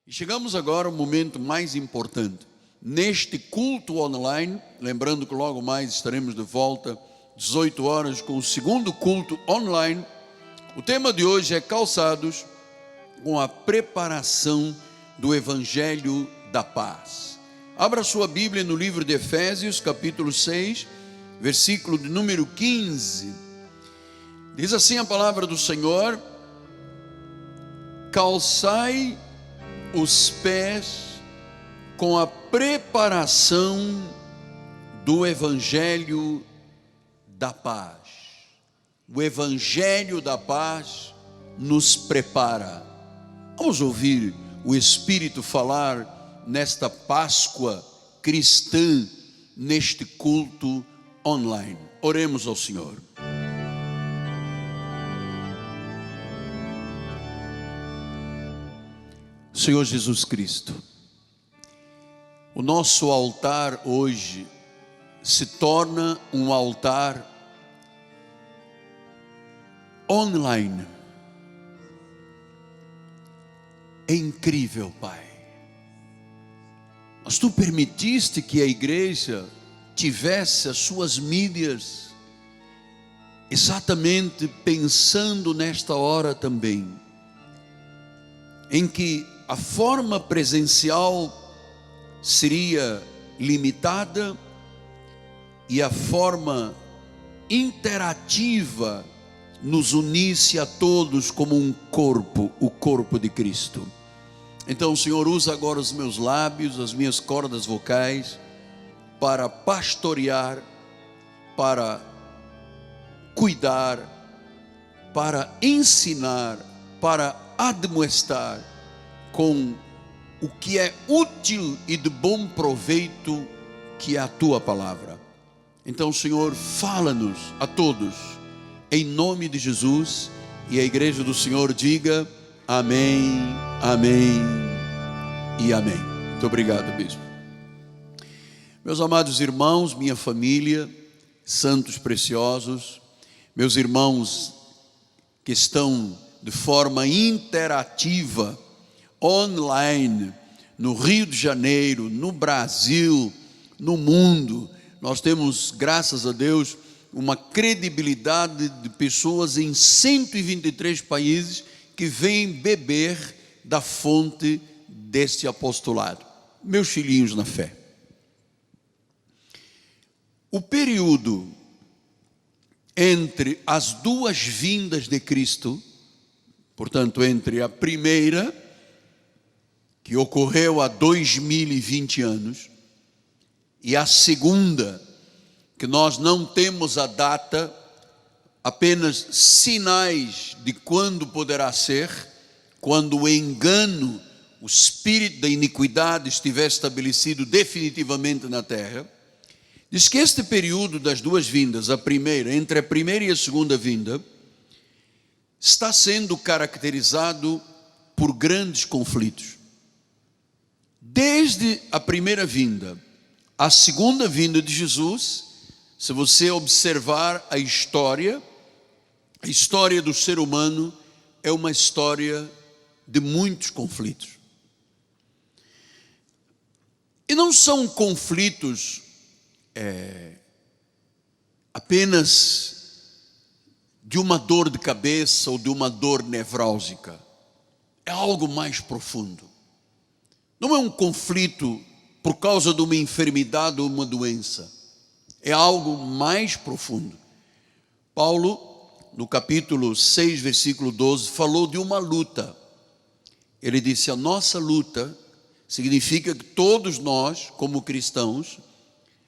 E chegamos agora ao momento mais importante. Neste culto online, lembrando que logo mais estaremos de volta, 18 horas, com o segundo culto online. O tema de hoje é calçados com a preparação do Evangelho da Paz. Abra sua Bíblia no livro de Efésios, capítulo 6, versículo de número 15. Diz assim a palavra do Senhor: calçai os pés com a preparação do Evangelho da Paz. O Evangelho da Paz nos prepara. Vamos ouvir o Espírito falar nesta Páscoa cristã, neste culto online. Oremos ao Senhor. Senhor Jesus Cristo, o nosso altar hoje se torna um altar online. É incrível, Pai. Mas Tu permitiste que a igreja tivesse as suas mídias exatamente pensando nesta hora também, em que a forma presencial seria limitada e a forma interativa nos unisse a todos como um corpo, o corpo de Cristo. Então, Senhor, usa agora os meus lábios, as minhas cordas vocais, para pastorear, para cuidar, para ensinar, para admoestar com o que é útil e de bom proveito, que é a Tua palavra. Então, Senhor, fala-nos a todos, em nome de Jesus, e a igreja do Senhor diga amém, amém e amém. Muito obrigado, bispo. Meus amados irmãos, minha família, santos preciosos, meus irmãos que estão de forma interativa, online, no Rio de Janeiro, no Brasil, no mundo. Nós temos, graças a Deus, uma credibilidade de pessoas em 123 países que vêm beber da fonte deste apostolado. Meus filhinhos na fé, o período entre as duas vindas de Cristo, portanto, entre a primeira, que ocorreu há 2020 anos, e a segunda, que nós não temos a data, apenas sinais de quando poderá ser, quando o engano, o espírito da iniquidade estiver estabelecido definitivamente na terra. Diz que este período das duas vindas, a primeira, entre a primeira e a segunda vinda, está sendo caracterizado por grandes conflitos. Desde a primeira vinda, a segunda vinda de Jesus, se você observar a história do ser humano é uma história de muitos conflitos. E não são conflitos apenas de uma dor de cabeça ou de uma dor nevrálgica. É algo mais profundo. Não é um conflito por causa de uma enfermidade ou uma doença. É algo mais profundo. Paulo, no capítulo 6, versículo 12, falou de uma luta. Ele disse: a nossa luta significa que todos nós, como cristãos,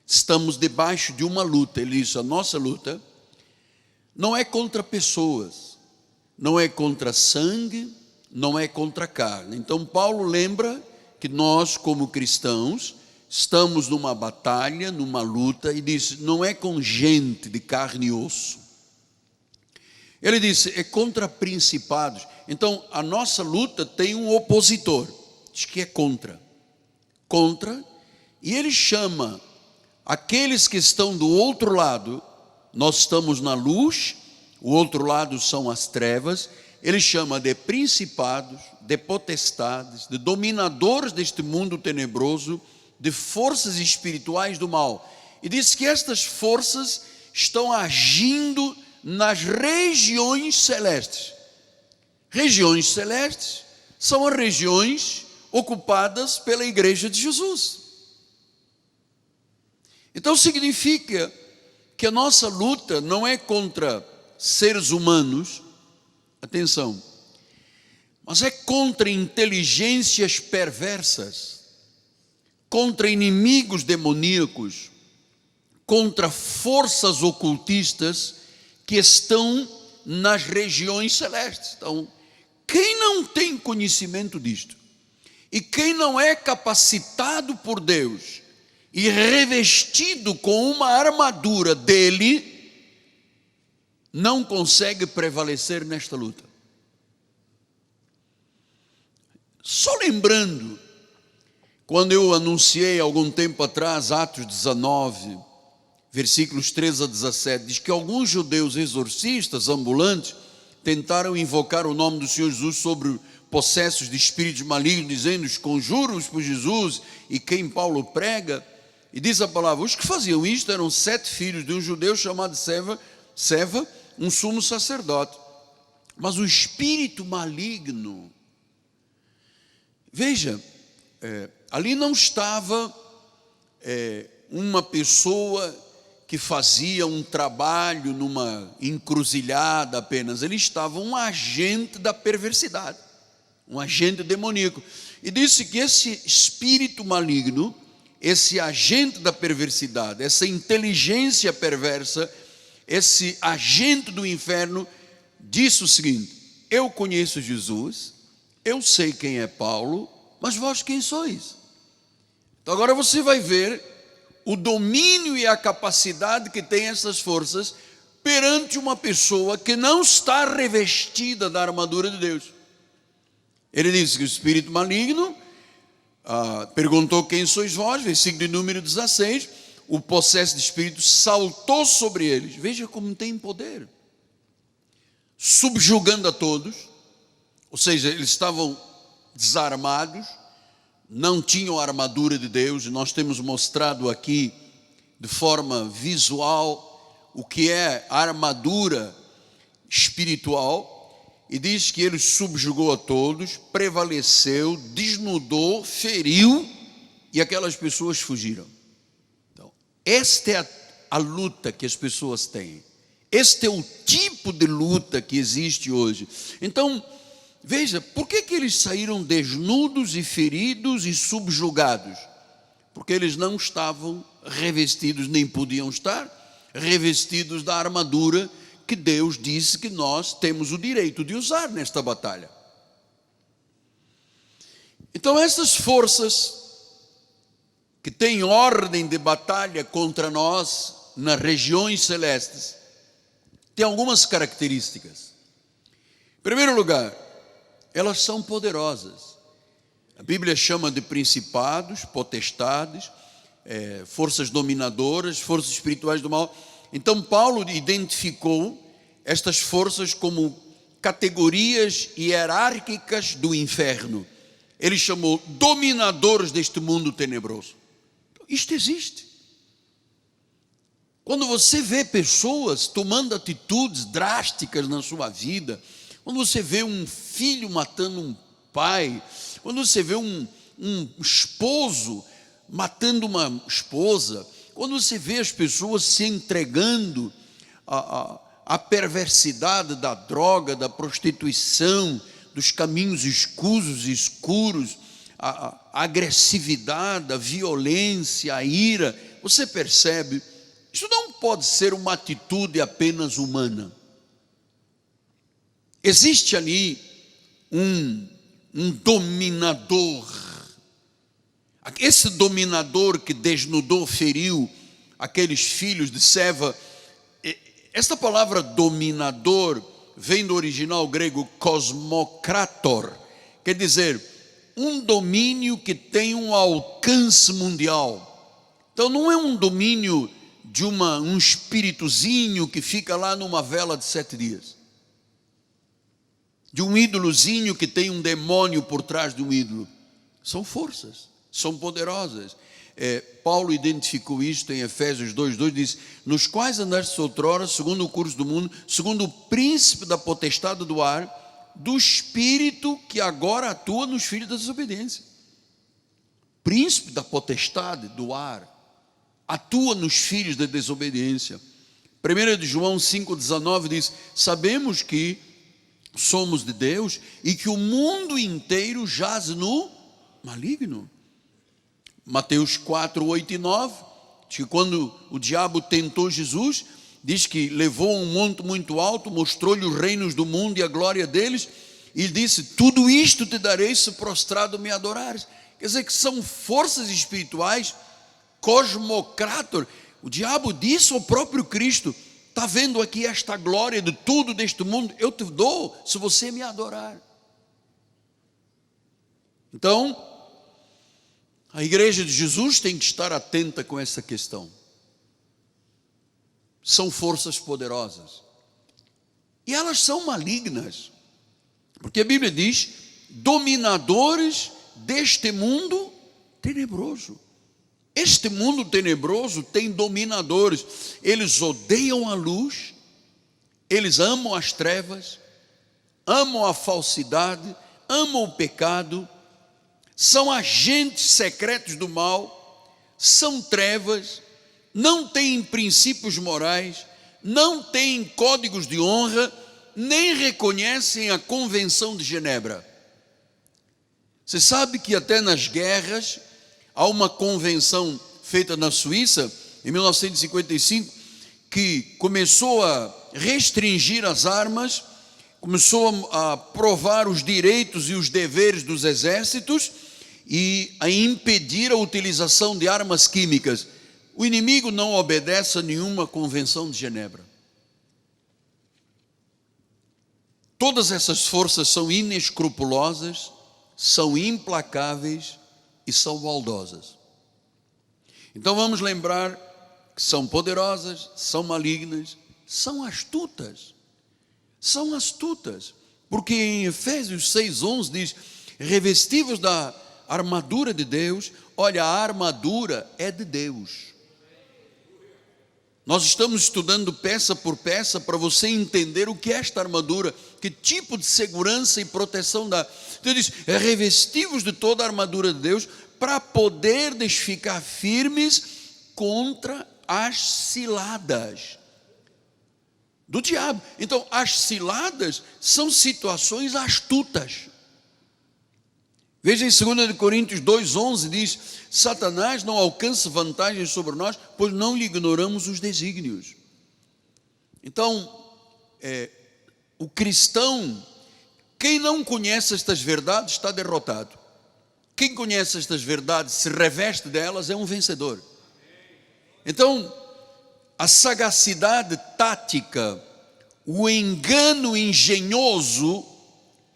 estamos debaixo de uma luta. Ele disse: a nossa luta não é contra pessoas, não é contra sangue, não é contra carne. Então Paulo lembra que nós, como cristãos, estamos numa batalha, numa luta, e diz: não é com gente de carne e osso. Ele disse: é contra principados. Então a nossa luta tem um opositor, diz que é contra, e ele chama aqueles que estão do outro lado. Nós estamos na luz, o outro lado são as trevas. Ele chama de principados, de potestades, de dominadores deste mundo tenebroso, de forças espirituais do mal. E diz que estas forças estão agindo nas regiões celestes. Regiões celestes são as regiões ocupadas pela Igreja de Jesus. Então significa que a nossa luta não é contra seres humanos, atenção, mas é contra inteligências perversas, contra inimigos demoníacos, contra forças ocultistas que estão nas regiões celestes. Então, quem não tem conhecimento disto, e quem não é capacitado por Deus e revestido com uma armadura dele, não consegue prevalecer nesta luta. Só lembrando, quando eu anunciei algum tempo atrás, Atos 19, versículos 13 a 17, diz que alguns judeus exorcistas ambulantes tentaram invocar o nome do Senhor Jesus sobre possessos de espíritos malignos, dizendo: conjuro-os por Jesus e quem Paulo prega. E diz a palavra: os que faziam isto eram 7 filhos de um judeu chamado Seva, um sumo sacerdote. Mas o espírito maligno, veja, ali não estava uma pessoa que fazia um trabalho numa encruzilhada apenas. Ele estava um agente da perversidade, um agente demoníaco. E disse que esse espírito maligno, esse agente da perversidade, essa inteligência perversa, esse agente do inferno, disse o seguinte: eu conheço Jesus, eu sei quem é Paulo, mas vós quem sois? Então agora você vai ver o domínio e a capacidade que tem essas forças perante uma pessoa que não está revestida da armadura de Deus. Ele diz que o espírito maligno perguntou: quem sois vós? Versículo de número 16. O possesso de espírito saltou sobre eles. Veja como tem poder, subjugando a todos. Ou seja, eles estavam desarmados, não tinham a armadura de Deus. Nós temos mostrado aqui de forma visual o que é a armadura espiritual. E diz que ele subjugou a todos, prevaleceu, desnudou, feriu, e aquelas pessoas fugiram. Então, esta é a luta que as pessoas têm. Este é o tipo de luta que existe hoje. Então, veja, por que eles saíram desnudos e feridos e subjugados? Porque eles não estavam revestidos, nem podiam estar revestidos da armadura que Deus disse que nós temos o direito de usar nesta batalha. Então essas forças que têm ordem de batalha contra nós nas regiões celestes têm algumas características. Em primeiro lugar, elas são poderosas. A Bíblia chama de principados, potestades, forças dominadoras, forças espirituais do mal. Então Paulo identificou estas forças como categorias hierárquicas do inferno. Ele chamou dominadores deste mundo tenebroso. Isto existe. Quando você vê pessoas tomando atitudes drásticas na sua vida, quando você vê um filho matando um pai, quando você vê um esposo matando uma esposa, quando você vê as pessoas se entregando à perversidade da droga, da prostituição, dos caminhos escuros, a agressividade, a violência, a ira, você percebe, isso não pode ser uma atitude apenas humana. Existe ali um dominador. Esse dominador que desnudou, feriu aqueles filhos de Seva. Esta palavra dominador vem do original grego cosmokrator, quer dizer, um domínio que tem um alcance mundial. Então não é um domínio de um espíritozinho que fica lá numa vela de 7 dias. de um ídolozinho que tem um demônio por trás de um ídolo. São forças, são poderosas. Paulo identificou isto em Efésios 2:2, diz: nos quais andaste outrora, segundo o curso do mundo, segundo o príncipe da potestade do ar, do espírito que agora atua nos filhos da desobediência. Príncipe da potestade do ar atua nos filhos da desobediência. 1 João 5,19 diz: sabemos que somos de Deus e que o mundo inteiro jaz no maligno. Mateus 4, 8 e 9, diz que quando o diabo tentou Jesus, diz que levou a um monte muito alto, mostrou-lhe os reinos do mundo e a glória deles, e disse: tudo isto te darei se prostrado me adorares. Quer dizer que são forças espirituais, cosmocrator. O diabo disse ao próprio Cristo: está vendo aqui esta glória de tudo deste mundo? Eu te dou se você me adorar. Então, a igreja de Jesus tem que estar atenta com essa questão. São forças poderosas. E elas são malignas. Porque a Bíblia diz: dominadores deste mundo tenebroso. Este mundo tenebroso tem dominadores. Eles odeiam a luz, eles amam as trevas, amam a falsidade, amam o pecado, são agentes secretos do mal, são trevas, não têm princípios morais, não têm códigos de honra, nem reconhecem a Convenção de Genebra. Você sabe que até nas guerras há uma convenção feita na Suíça, em 1955, que começou a restringir as armas, começou a provar os direitos e os deveres dos exércitos e a impedir a utilização de armas químicas. O inimigo não obedece a nenhuma Convenção de Genebra. Todas essas forças são inescrupulosas, são implacáveis e são maldosas. Então vamos lembrar que são poderosas, são malignas, são astutas. São astutas, porque em Efésios 6:11 diz: revestivos da armadura de Deus. Olha, a armadura é de Deus. Nós estamos estudando peça por peça para você entender o que é esta armadura, que tipo de segurança e proteção dá. Então diz: revestivos de toda a armadura de Deus, para poderdes ficar firmes contra as ciladas do diabo. Então, as ciladas são situações astutas. Veja em 2 Coríntios 2:11 diz: Satanás não alcança vantagem sobre nós, pois não lhe ignoramos os desígnios. Então, o cristão, quem não conhece estas verdades está derrotado. Quem conhece estas verdades, se reveste delas, é um vencedor. Então, a sagacidade tática, o engano engenhoso,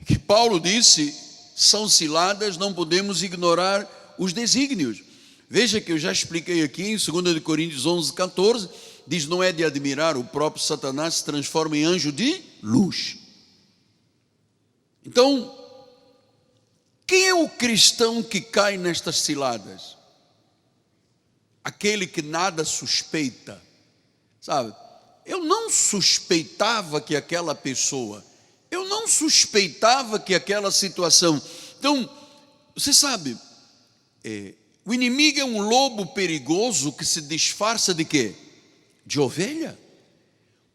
que Paulo disse, são ciladas, não podemos ignorar os desígnios. Veja que eu já expliquei aqui em 2 Coríntios 11:14, diz: não é de admirar, o próprio Satanás se transforma em anjo de luz. Então, quem é o cristão que cai nestas ciladas? Aquele que nada suspeita, sabe? Eu não suspeitava que aquela pessoa, eu não suspeitava que aquela situação. Então, você sabe, o inimigo é um lobo perigoso que se disfarça de quê? De ovelha.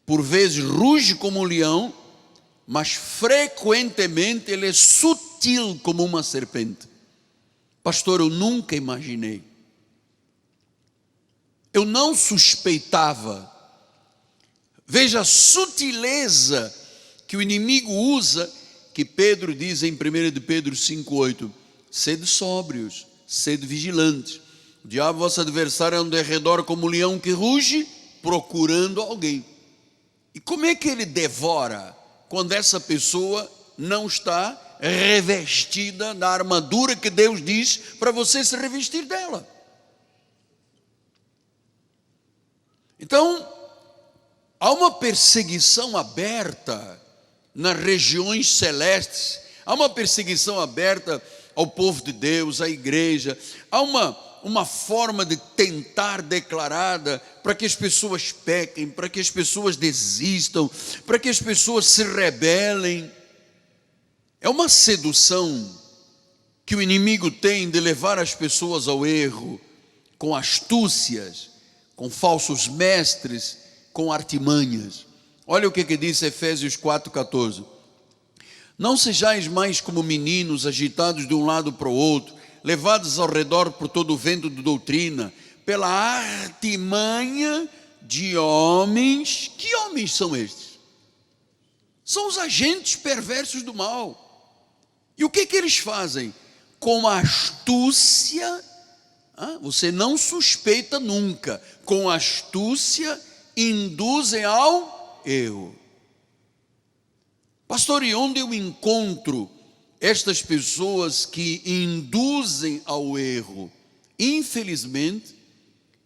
Por vezes ruge como um leão, mas frequentemente ele é sutil como uma serpente. Pastor, eu nunca imaginei. Eu não suspeitava. Veja a sutileza que o inimigo usa, que Pedro diz em 1 de Pedro 5:8, sede sóbrios, sede vigilantes. O diabo, vosso adversário, é um derredor como um leão que ruge, procurando alguém. E como é que ele devora? Quando essa pessoa não está revestida da armadura que Deus diz para você se revestir dela. Então, há uma perseguição aberta nas regiões celestes, há uma perseguição aberta ao povo de Deus, à igreja, há uma forma de tentar declarada para que as pessoas pequem, para que as pessoas desistam, para que as pessoas se rebelem. É uma sedução que o inimigo tem de levar as pessoas ao erro, com astúcias, com falsos mestres, com artimanhas. Olha o que diz Efésios 4,14. Não sejais mais como meninos agitados de um lado para o outro, levados ao redor por todo o vento de doutrina, pela artimanha de homens. Que homens são estes? São os agentes perversos do mal. E o que eles fazem? Com astúcia, você não suspeita nunca, com astúcia induzem ao erro. Pastor, e onde eu encontro estas pessoas que induzem ao erro? Infelizmente,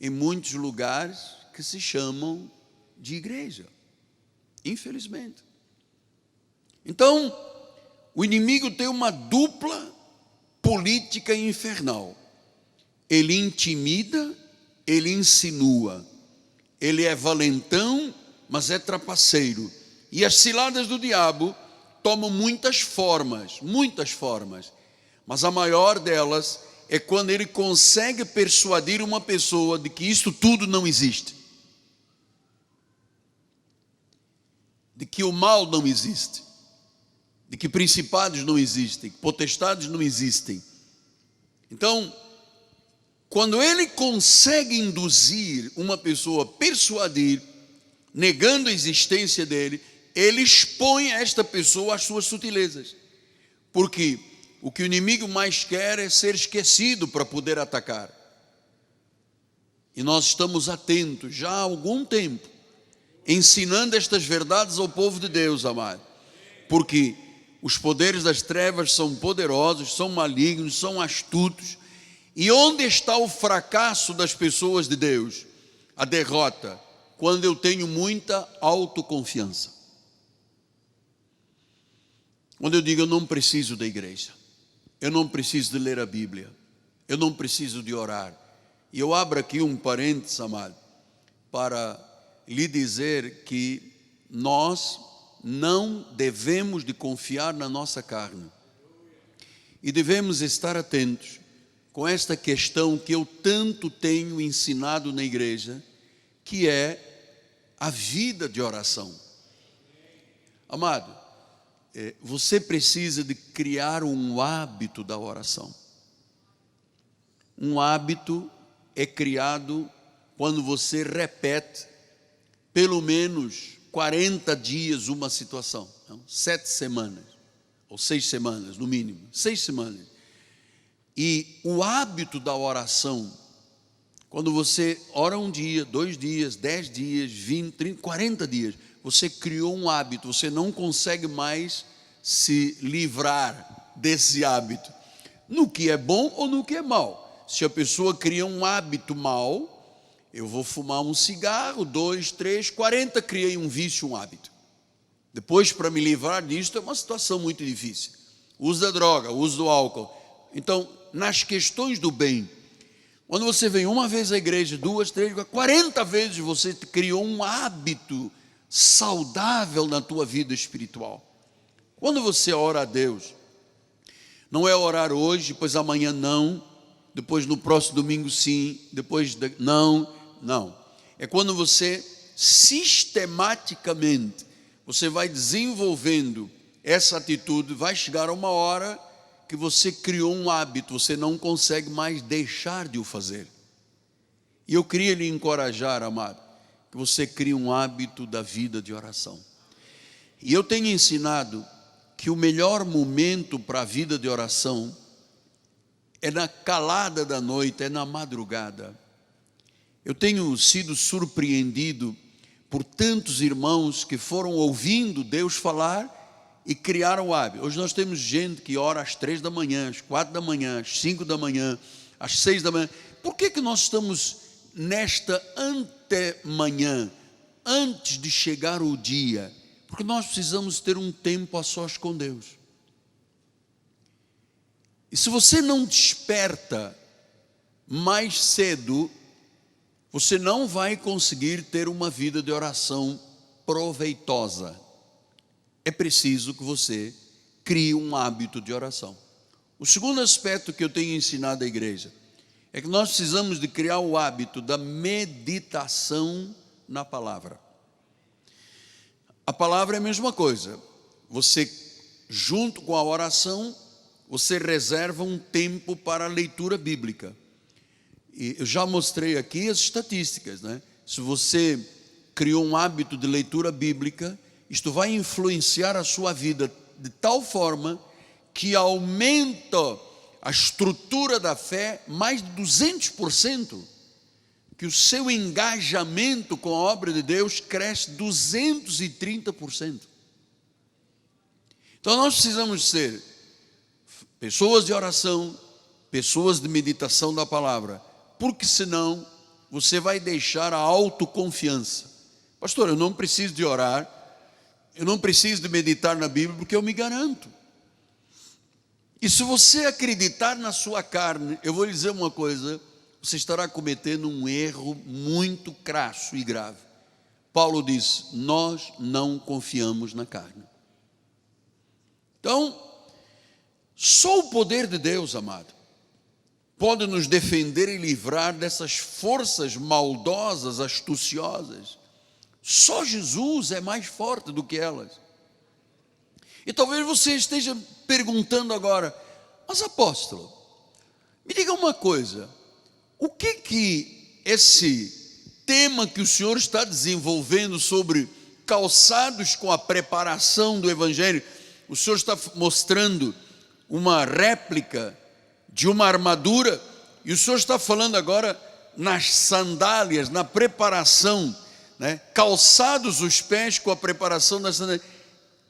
em muitos lugares que se chamam de igreja. Infelizmente. Então, o inimigo tem uma dupla política infernal. Ele intimida, ele insinua. Ele é valentão, mas é trapaceiro. E as ciladas do diabo tomam muitas formas, mas a maior delas é quando ele consegue persuadir uma pessoa de que isto tudo não existe, de que o mal não existe, de que principados não existem, potestades não existem. Então, quando ele consegue induzir uma pessoa, persuadir, negando a existência dele, ele expõe esta pessoa às suas sutilezas. Porque o que o inimigo mais quer é ser esquecido para poder atacar. E nós estamos atentos já há algum tempo, ensinando estas verdades ao povo de Deus, amado. Porque os poderes das trevas são poderosos, são malignos, são astutos. E onde está o fracasso das pessoas de Deus? A derrota, quando eu tenho muita autoconfiança. Quando eu digo, eu não preciso da igreja, eu não preciso de ler a Bíblia, eu não preciso de orar. E eu abro aqui um parênteses, amado, para lhe dizer que nós não devemos de confiar na nossa carne. E devemos estar atentos com esta questão que eu tanto tenho ensinado na igreja, que é a vida de oração. Amado, você precisa de criar um hábito da oração. Um hábito é criado quando você repete pelo menos 40 dias uma situação. Então, 7 semanas, ou 6 semanas no mínimo, 6 semanas. E o hábito da oração, quando você ora um dia, 2 dias, 10 dias, 20, 30, 40 dias, você criou um hábito, você não consegue mais se livrar desse hábito, no que é bom ou no que é mal. Se a pessoa cria um hábito mal, eu vou fumar um cigarro, 2, 3, 40, criei um vício, um hábito. Depois, para me livrar disto, é uma situação muito difícil. Uso da droga, uso do álcool. Então, nas questões do bem, quando você vem uma vez à igreja, 2, 3, 40 vezes você criou um hábito saudável na tua vida espiritual. Quando você ora a Deus, não é orar hoje, depois amanhã não, depois no próximo domingo sim, depois não. É quando você sistematicamente, você vai desenvolvendo essa atitude, vai chegar uma hora que você criou um hábito, você não consegue mais deixar de o fazer. E eu queria lhe encorajar, amado, que você crie um hábito da vida de oração. E eu tenho ensinado que o melhor momento para a vida de oração é na calada da noite, é na madrugada. Eu tenho sido surpreendido por tantos irmãos que foram ouvindo Deus falar e criaram o hábito. Hoje nós temos gente que ora às 3 da manhã, às 4 da manhã, às 5 da manhã, às 6 da manhã. Por que nós estamos nesta antemanhã, antes de chegar o dia? Porque nós precisamos ter um tempo a sós com Deus. E se você não desperta mais cedo, você não vai conseguir ter uma vida de oração proveitosa. É preciso que você crie um hábito de oração. O segundo aspecto que eu tenho ensinado à igreja é que nós precisamos de criar o hábito da meditação na palavra. A palavra é a mesma coisa. Você, junto com a oração, você reserva um tempo para a leitura bíblica. E eu já mostrei aqui as estatísticas, né? Se você criou um hábito de leitura bíblica, isto vai influenciar a sua vida de tal forma que aumenta a estrutura da fé mais de 200%, que o seu engajamento com a obra de Deus cresce 230%. Então nós precisamos ser pessoas de oração, pessoas de meditação da palavra, porque senão você vai deixar a autoconfiança. Pastor, eu não preciso de orar, eu não preciso de meditar na Bíblia, porque eu me garanto. E se você acreditar na sua carne, eu vou lhe dizer uma coisa, você estará cometendo um erro muito crasso e grave. Paulo diz: nós não confiamos na carne. Então, só o poder de Deus, amado, pode nos defender e livrar dessas forças maldosas, astuciosas. Só Jesus é mais forte do que elas. E talvez você esteja perguntando agora: mas apóstolo, me diga uma coisa, o que esse tema que o senhor está desenvolvendo sobre calçados com a preparação do Evangelho, o senhor está mostrando uma réplica de uma armadura, e o senhor está falando agora nas sandálias, na preparação, né? Calçados os pés com a preparação das sandálias.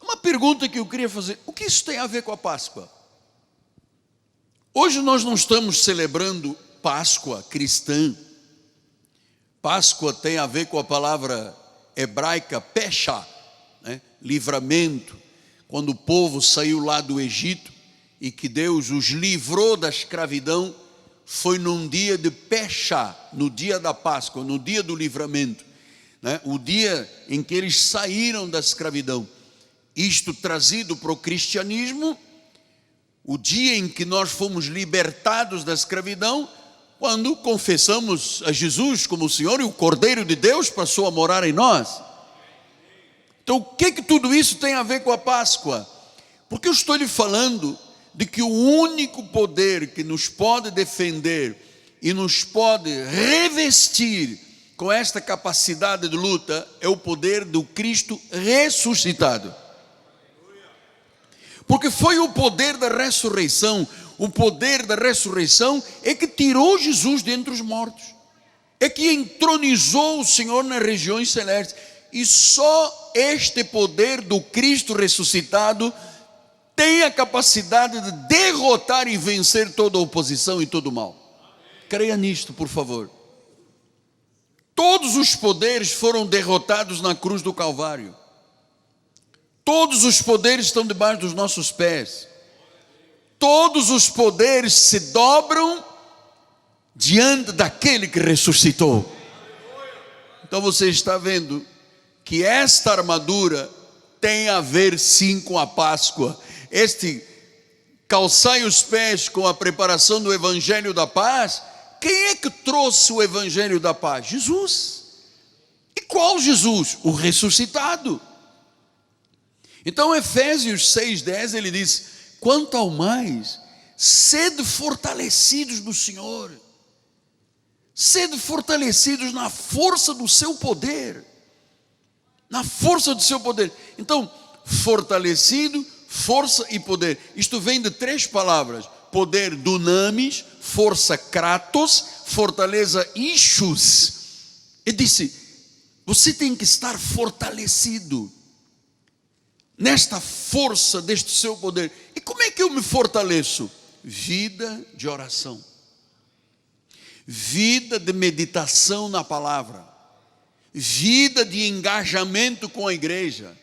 Uma pergunta que eu queria fazer: o que isso tem a ver com a Páscoa? Hoje nós não estamos celebrando Páscoa cristã. Páscoa tem a ver com a palavra hebraica Pesha, né? Livramento. Quando o povo saiu lá do Egito e que Deus os livrou da escravidão, foi num dia de Pesha, no dia da Páscoa, no dia do livramento, né? O dia em que eles saíram da escravidão. Isto trazido para o cristianismo, o dia em que nós fomos libertados da escravidão, quando confessamos a Jesus como o Senhor, e o Cordeiro de Deus passou a morar em nós. Então o que tudo isso tem a ver com a Páscoa? Porque eu estou lhe falando de que o único poder que nos pode defender e nos pode revestir com esta capacidade de luta é o poder do Cristo ressuscitado. Porque foi o poder da ressurreição, o poder da ressurreição é que tirou Jesus dentre os mortos, é que entronizou o Senhor nas regiões celestes. E só este poder do Cristo ressuscitado tem a capacidade de derrotar e vencer toda a oposição e todo o mal. Creia nisto, por favor. Todos os poderes foram derrotados na cruz do Calvário. Todos os poderes estão debaixo dos nossos pés. Todos os poderes se dobram diante daquele que ressuscitou. Então você está vendo que esta armadura tem a ver sim com a Páscoa. Este calçai os pés com a preparação do Evangelho da Paz. Quem é que trouxe o Evangelho da Paz? Jesus. E qual Jesus? O ressuscitado. Então Efésios 6,10 ele diz: quanto ao mais, sede fortalecidos no Senhor, sede fortalecidos na força do seu poder, na força do seu poder. Então, fortalecido, força e poder, isto vem de três palavras: poder dunamis, força kratos, fortaleza ischus. Ele disse: você tem que estar fortalecido nesta força deste seu poder. E como é que eu me fortaleço? Vida de oração, vida de meditação na palavra, vida de engajamento com a igreja,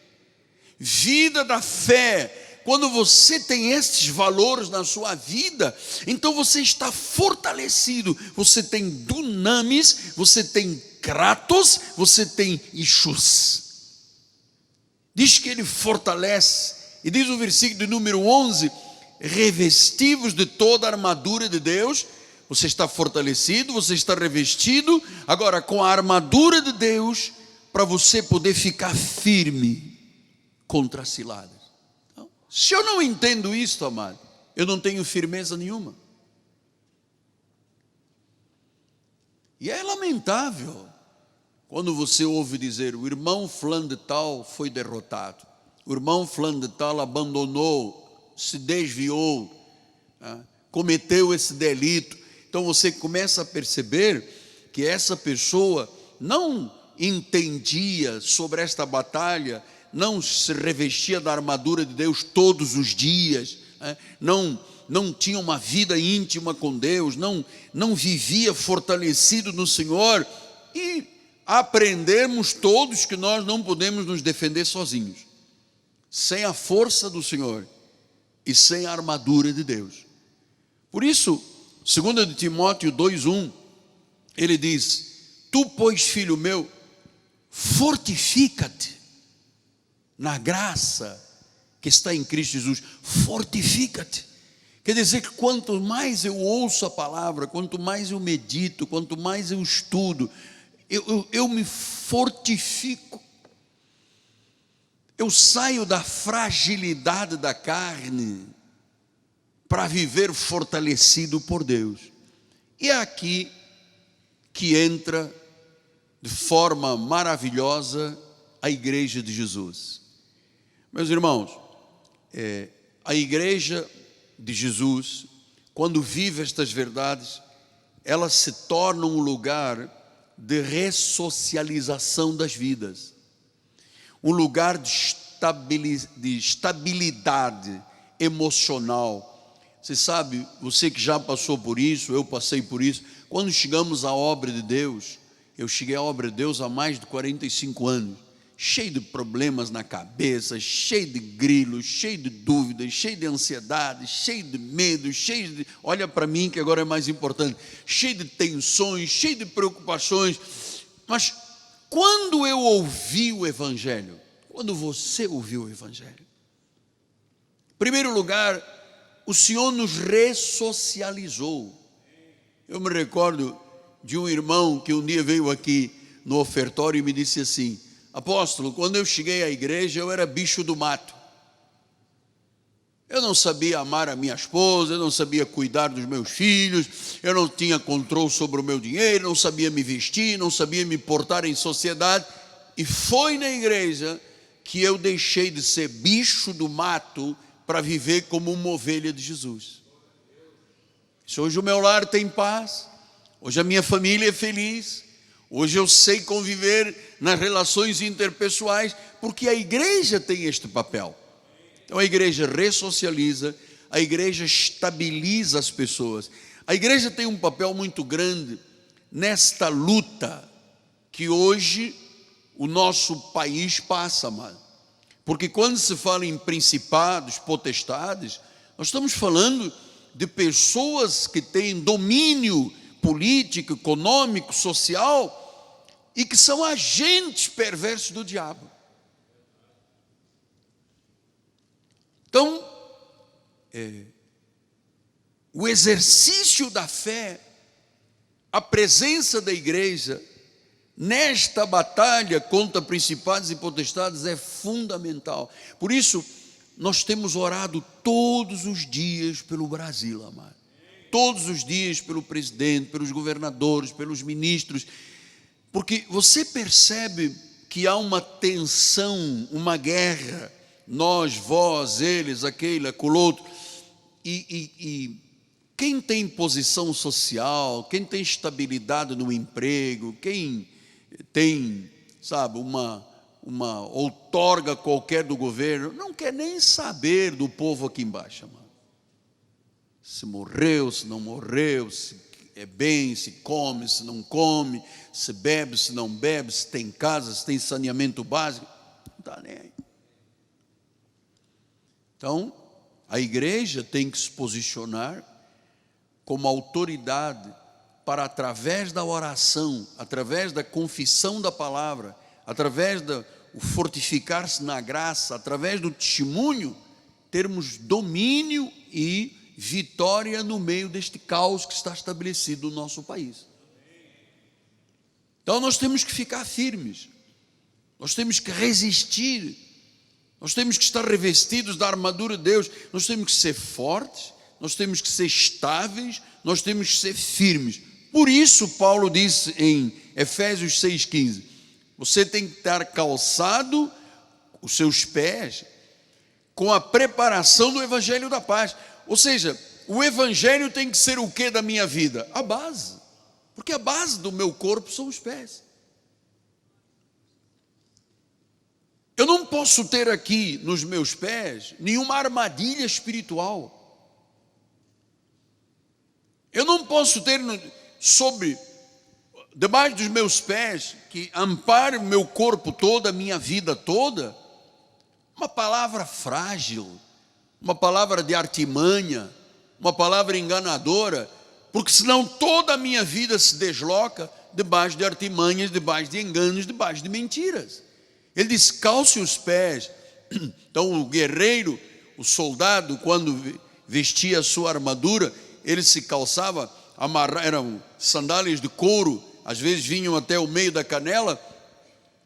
vida da fé, quando você tem esses valores na sua vida, então você está fortalecido, você tem dunamis, você tem kratos, você tem ishus. Diz que ele fortalece, e diz o versículo de número 11, revestivos de toda a armadura de Deus. Você está fortalecido, você está revestido, agora com a armadura de Deus, para você poder ficar firme contra as ciladas. Então, se eu não entendo isso, amado, eu não tenho firmeza nenhuma. E é lamentável quando você ouve dizer: o irmão fulano de tal foi derrotado, o irmão fulano de tal abandonou, se desviou, cometeu esse delito. Então você começa a perceber que essa pessoa não entendia sobre esta batalha, não se revestia da armadura de Deus todos os dias, não tinha uma vida íntima com Deus, não vivia fortalecido no Senhor. E aprendemos todos que nós não podemos nos defender sozinhos, sem a força do Senhor e sem a armadura de Deus. Por isso, 2 Timóteo 2:1, ele diz: tu, pois, filho meu, fortifica-te na graça que está em Cristo Jesus. Fortifica-te. Quer dizer que quanto mais eu ouço a palavra, quanto mais eu medito, quanto mais eu estudo, eu me fortifico. Eu saio da fragilidade da carne para viver fortalecido por Deus. E é aqui que entra de forma maravilhosa a igreja de Jesus. Meus irmãos, a igreja de Jesus, quando vive estas verdades, ela se torna um lugar de ressocialização das vidas, um lugar de estabilidade emocional. Você sabe, você que já passou por isso, eu passei por isso. Quando chegamos à obra de Deus, eu cheguei à obra de Deus há mais de 45 anos, cheio de problemas na cabeça, cheio de grilos, cheio de dúvidas, cheio de ansiedade, cheio de medo, cheio de... Olha para mim que agora é mais importante. Cheio de tensões, cheio de preocupações. Mas quando eu ouvi o Evangelho, quando você ouviu o Evangelho, em primeiro lugar, o Senhor nos ressocializou. Eu me recordo de um irmão que um dia veio aqui no ofertório e me disse assim: apóstolo, quando eu cheguei à igreja eu era bicho do mato. Eu não sabia amar a minha esposa, eu não sabia cuidar dos meus filhos, eu não tinha controle sobre o meu dinheiro, não sabia me vestir, não sabia me portar em sociedade. E foi na igreja que eu deixei de ser bicho do mato para viver como uma ovelha de Jesus. Hoje o meu lar tem paz, hoje a minha família é feliz, hoje eu sei conviver nas relações interpessoais, porque a igreja tem este papel. Então a igreja ressocializa, a igreja estabiliza as pessoas. A igreja tem um papel muito grande nesta luta que hoje o nosso país passa, amado. Porque quando se fala em principados, potestades, nós estamos falando de pessoas que têm domínio político, econômico, social, e que são agentes perversos do diabo. Então, o exercício da fé, a presença da igreja nesta batalha contra principados e potestades é fundamental. Por isso, nós temos orado todos os dias pelo Brasil, amado. Todos os dias pelo presidente, pelos governadores, pelos ministros, porque você percebe que há uma tensão, uma guerra, nós, vós, eles, aquele, aquele outro, e quem tem posição social, quem tem estabilidade no emprego, quem tem, sabe, uma outorga qualquer do governo, não quer nem saber do povo aqui embaixo, amado. Se morreu, se não morreu, se é bem, se come, se não come, se bebe, se não bebe, se tem casa, se tem saneamento básico, não está nem aí. Então, a igreja tem que se posicionar como autoridade para, através da oração, através da confissão da palavra, através do fortificar-se na graça, através do testemunho, termos domínio e vitória no meio deste caos que está estabelecido no nosso país. Então nós temos que ficar firmes, nós temos que resistir, nós temos que estar revestidos da armadura de Deus, nós temos que ser fortes, nós temos que ser estáveis, nós temos que ser firmes. Por isso Paulo disse em Efésios 6,15, você tem que estar calçado os seus pés com a preparação do Evangelho da paz. Ou seja, o Evangelho tem que ser o que da minha vida? A base. Porque a base do meu corpo são os pés. Eu não posso ter aqui nos meus pés nenhuma armadilha espiritual. Eu não posso ter debaixo dos meus pés, que ampare o meu corpo todo, a minha vida toda, uma palavra frágil, uma palavra de artimanha, uma palavra enganadora, porque senão toda a minha vida se desloca debaixo de artimanhas, debaixo de enganos, debaixo de mentiras. Ele diz, calce os pés. Então o guerreiro, o soldado, quando vestia a sua armadura, ele se calçava, eram sandálias de couro, às vezes vinham até o meio da canela,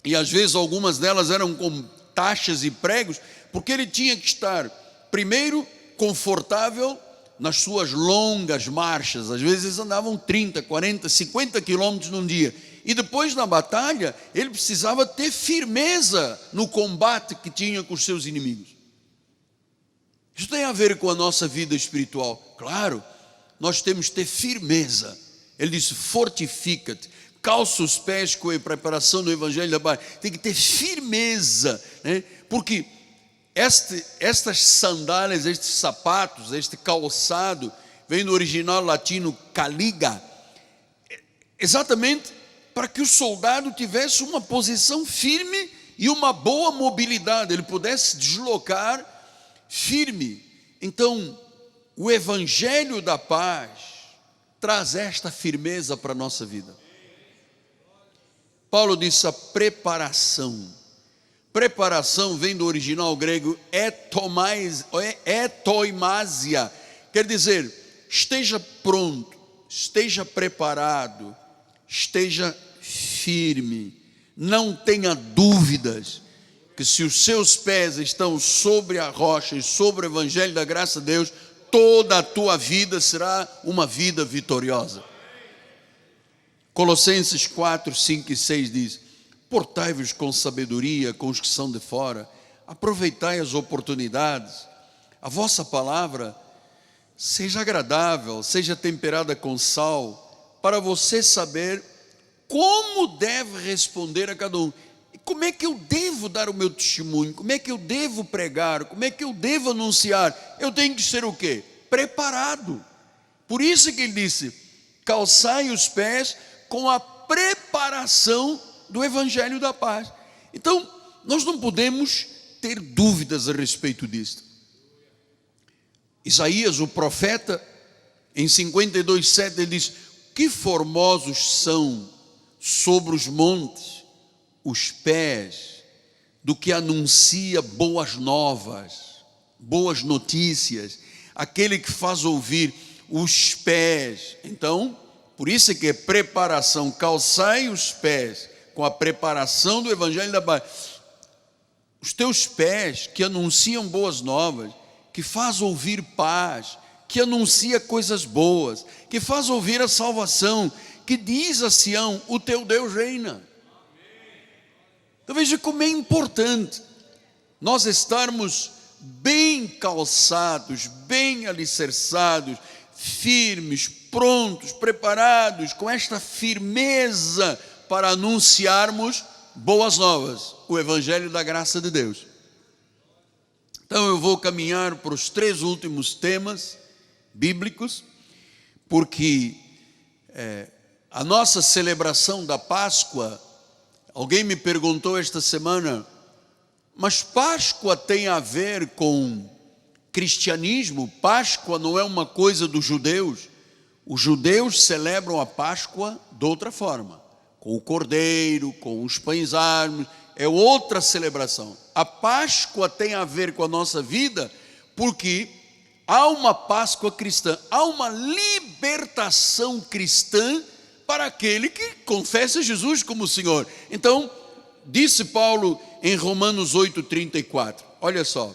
e às vezes algumas delas eram com tachas e pregos, porque ele tinha que estar, primeiro, confortável nas suas longas marchas. Às vezes eles andavam 30, 40, 50 quilômetros num dia, e depois na batalha, ele precisava ter firmeza no combate que tinha com os seus inimigos. Isso tem a ver com a nossa vida espiritual, claro, nós temos que ter firmeza. Ele disse, fortifica-te, calça os pés com a preparação do Evangelho da paz. Tem que ter firmeza, né? Porque estas sandálias, estes sapatos, este calçado, vem do original latino caliga, exatamente para que o soldado tivesse uma posição firme e uma boa mobilidade, ele pudesse deslocar firme. Então, o Evangelho da paz traz esta firmeza para a nossa vida. Paulo disse a preparação. Preparação vem do original grego etoimasia, quer dizer, esteja pronto, esteja preparado, esteja firme, não tenha dúvidas que se os seus pés estão sobre a rocha e sobre o Evangelho da graça de Deus, toda a tua vida será uma vida vitoriosa. Colossenses 4, 5 e 6 diz, portai-vos com sabedoria com os que são de fora, aproveitai as oportunidades, a vossa palavra seja agradável, seja temperada com sal, para você saber como deve responder a cada um. E como é que eu devo dar o meu testemunho? Como é que eu devo pregar? Como é que eu devo anunciar? Eu tenho que ser o quê? Preparado. Por isso que ele disse, calçai os pés com a preparação do Evangelho da paz. Então, nós não podemos ter dúvidas a respeito disto. Isaías, o profeta, em 52:7, ele diz, que formosos são sobre os montes os pés do que anuncia boas novas, boas notícias, aquele que faz ouvir os pés. Então, por isso é que é preparação, calçai os pés com a preparação do Evangelho da paz. Os teus pés que anunciam boas novas, que faz ouvir paz, que anuncia coisas boas, que faz ouvir a salvação, que diz a Sião, o teu Deus reina. Então veja como é importante nós estarmos bem calçados, bem alicerçados, firmes, prontos, preparados, com esta firmeza para anunciarmos boas novas, o Evangelho da graça de Deus. Então eu vou caminhar para os 3 últimos temas bíblicos, porque a nossa celebração da Páscoa, alguém me perguntou esta semana, mas Páscoa tem a ver com cristianismo, Páscoa não é uma coisa dos judeus. Os judeus celebram a Páscoa de outra forma, com o cordeiro, com os pães asmos, é outra celebração. A Páscoa tem a ver com a nossa vida, porque há uma Páscoa cristã, há uma libertação cristã para aquele que confessa Jesus como Senhor. Então, disse Paulo em Romanos 8:34, olha só: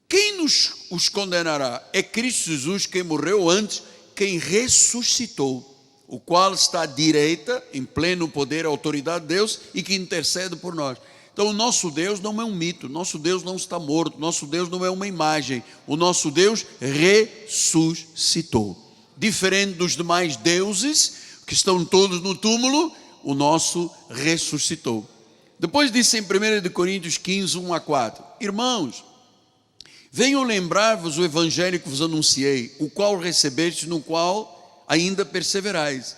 quem os condenará? É Cristo Jesus quem morreu antes, quem ressuscitou, o qual está à direita, em pleno poder e autoridade de Deus, e que intercede por nós. Então o nosso Deus não é um mito, nosso Deus não está morto, nosso Deus não é uma imagem, o nosso Deus ressuscitou. Diferente dos demais deuses, que estão todos no túmulo, o nosso ressuscitou. Depois disse em 1 Coríntios 15, 1-4, irmãos, venham lembrar-vos o evangelho que vos anunciei, o qual recebestes, no qual ainda perseverais.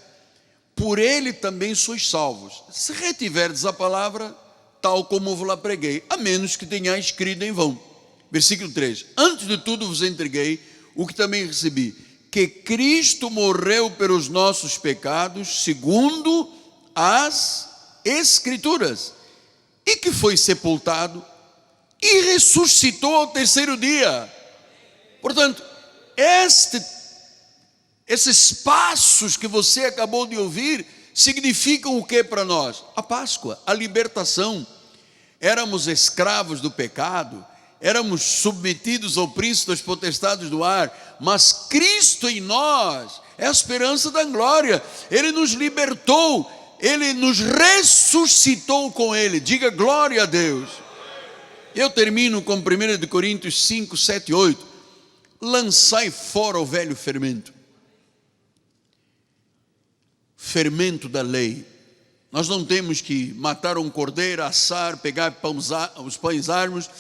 Por ele também sois salvos, se retiverdes a palavra, tal como vos lá preguei, a menos que tenhais crido em vão. Versículo 3, antes de tudo vos entreguei o que também recebi, que Cristo morreu pelos nossos pecados, segundo as Escrituras, e que foi sepultado, e ressuscitou ao terceiro dia. Portanto, esses passos que você acabou de ouvir, significam o que para nós? A Páscoa, a libertação. Éramos escravos do pecado, éramos submetidos ao príncipe das potestades do ar, mas Cristo em nós é a esperança da glória. Ele nos libertou, Ele nos ressuscitou com Ele. Diga glória a Deus. Eu termino com 1 Coríntios 5, 7 e 8. Lançai fora o velho fermento. Fermento da lei. Nós não temos que matar um cordeiro, assar, pegar os pães asmos,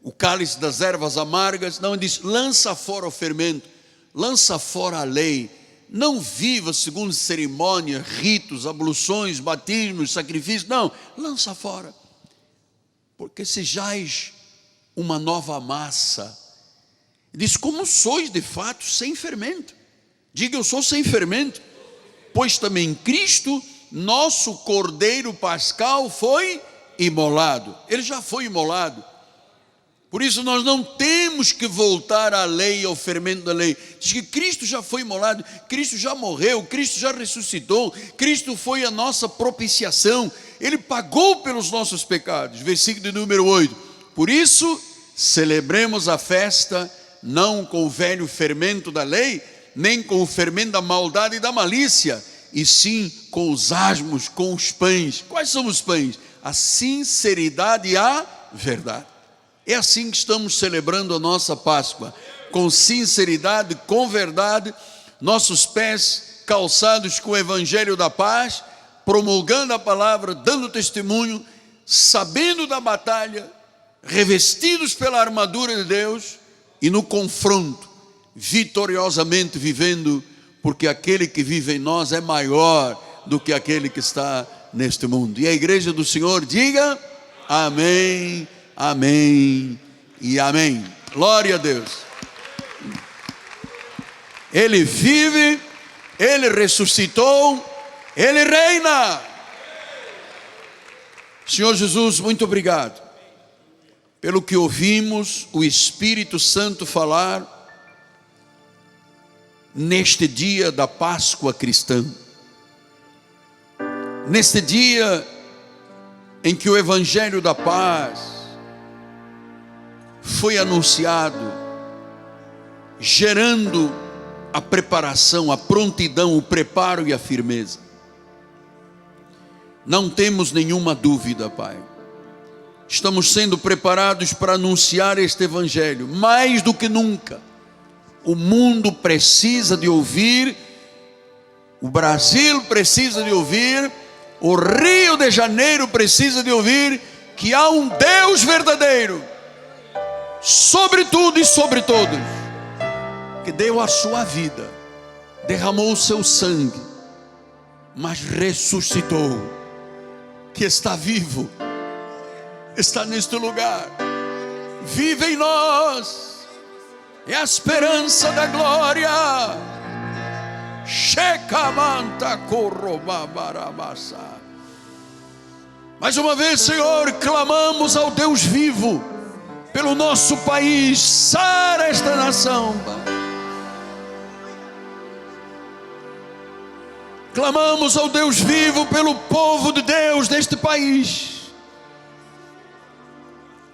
o cálice das ervas amargas. Não, ele diz, lança fora o fermento, lança fora a lei. Não viva segundo cerimônias, ritos, abluções, batismos, sacrifícios. Não, lança fora. Porque sejais uma nova massa. Diz, como sois de fato sem fermento. Diga, eu sou sem fermento. Pois também Cristo, nosso Cordeiro Pascal, foi imolado. Ele já foi imolado. Por isso nós não temos que voltar à lei, ao fermento da lei. Diz que Cristo já foi imolado, Cristo já morreu, Cristo já ressuscitou, Cristo foi a nossa propiciação, Ele pagou pelos nossos pecados. Versículo de número 8. Por isso, celebremos a festa, não com o velho fermento da lei, nem com o fermento da maldade e da malícia, e sim com os asmos, com os pães. Quais são os pães? A sinceridade e a verdade. É assim que estamos celebrando a nossa Páscoa, com sinceridade, com verdade, nossos pés calçados com o evangelho da paz, promulgando a palavra, dando testemunho, sabendo da batalha, revestidos pela armadura de Deus e no confronto, vitoriosamente vivendo, porque aquele que vive em nós é maior do que aquele que está neste mundo. E a igreja do Senhor diga amém. Amém e amém. Glória a Deus. Ele vive, Ele ressuscitou, Ele reina. Senhor Jesus, muito obrigado pelo que ouvimos o Espírito Santo falar neste dia da Páscoa cristã, neste dia em que o Evangelho da paz foi anunciado, gerando a preparação, a prontidão, o preparo e a firmeza. Não temos nenhuma dúvida, Pai, estamos sendo preparados para anunciar este Evangelho, mais do que nunca. O mundo precisa de ouvir, o Brasil precisa de ouvir, o Rio de Janeiro precisa de ouvir que há um Deus verdadeiro, sobre tudo e sobre todos, que deu a sua vida, derramou o seu sangue, mas ressuscitou, que está vivo, está neste lugar, vive em nós, é a esperança da glória. Mais uma vez, Senhor, clamamos ao Deus vivo pelo nosso país. Sara esta nação, Pai. Clamamos ao Deus vivo pelo povo de Deus deste país.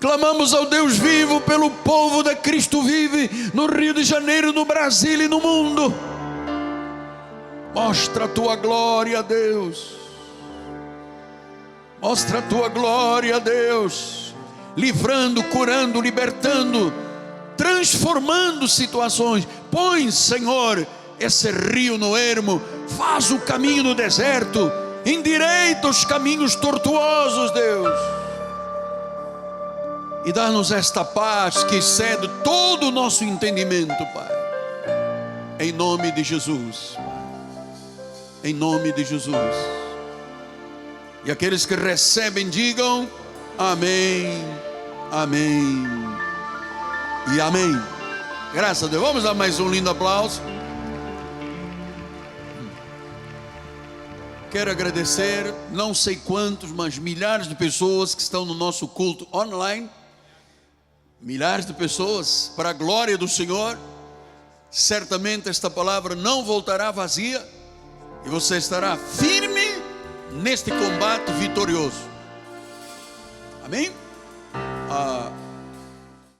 Clamamos ao Deus vivo pelo povo da Cristo Vive no Rio de Janeiro, no Brasil e no mundo. Mostra a tua glória, Deus. Mostra a tua glória, Deus. Livrando, curando, libertando, transformando situações. Põe, Senhor, esse rio no ermo. Faz o caminho no deserto. Endireita os caminhos tortuosos, Deus. E dá-nos esta paz que excede todo o nosso entendimento, Pai. Em nome de Jesus. Em nome de Jesus. E aqueles que recebem, digam amém, amém e amém. Graças a Deus. Vamos dar mais um lindo aplauso. Quero agradecer, não sei quantos, mas milhares de pessoas que estão no nosso culto online. Milhares de pessoas, para a glória do Senhor. Certamente esta palavra não voltará vazia, e você estará firme neste combate vitorioso. Amém?